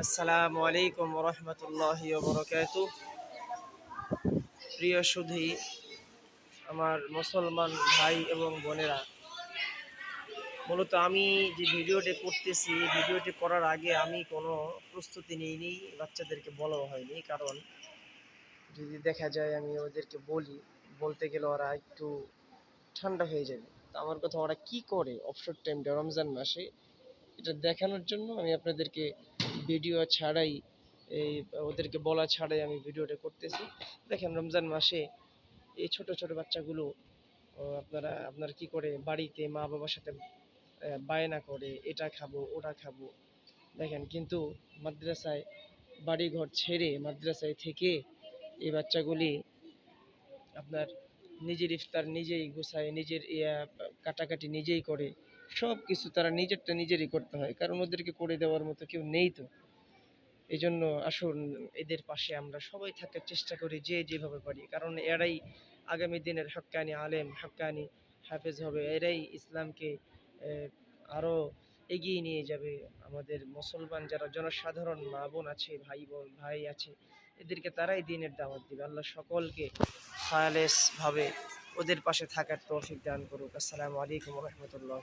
আসসালামু আলাইকুম রহমতুল্লাহি বরকাতুহ। প্রিয় সুধী, আমার মুসলমান ভাই এবং বোনেরা, মূলত আমি যে ভিডিওটি করতেছি, ভিডিওটি করার আগে আমি কোনো প্রস্তুতি নিইনি, বাচ্চাদেরকে বলাও হয়নি। কারণ যদি দেখা যায় আমি ওদেরকে বলতে গেলে ওরা একটু ঠান্ডা হয়ে যাবে। তো আমার কথা, ওরা কি করে অবসর টাইমটা রমজান মাসে, এটা দেখানোর জন্য আমি আপনাদেরকে ভিডিও ছাড়াই, এই ওদেরকে বলা ছাড়াই আমি ভিডিওটা করতেছি। দেখেন, রমজান মাসে এই ছোট ছোট বাচ্চাগুলো আপনার কি করে বাড়িতে মা বাবার সাথে বায়না করে, এটা খাবো ওটা খাবো। দেখেন, কিন্তু মাদ্রাসায় বাড়িঘর ছেড়ে মাদ্রাসায় থেকে এই বাচ্চাগুলি আপনার নিজের ইফতার নিজেই গুছায়, নিজের কাটাকাটি নিজেই করে, সব কিছু তারা নিজেরটা নিজেরই করতে হয়, কারণ ওদেরকে করে দেওয়ার মতো কেউ নেই। তো এই জন্য আসুন, এদের পাশে আমরা সবাই থাকার চেষ্টা করি, যে যেভাবে পারি। কারণ এরাই আগামী দিনের হক্কানি আলেম, হক্কানি হাফেজ হবে। এরাই ইসলামকে আরও এগিয়ে নিয়ে যাবে। আমাদের মুসলমান যারা জনসাধারণ মা বোন আছে, ভাই আছে, এদেরকে তারাই দিনের দাওয়াত দিবে। আল্লাহ সকলকে খালেস ভাবে ওদের পাশে থাকার তৌফিক দান করুক। আসসালামু আলাইকুম রহমতুল্লাহ।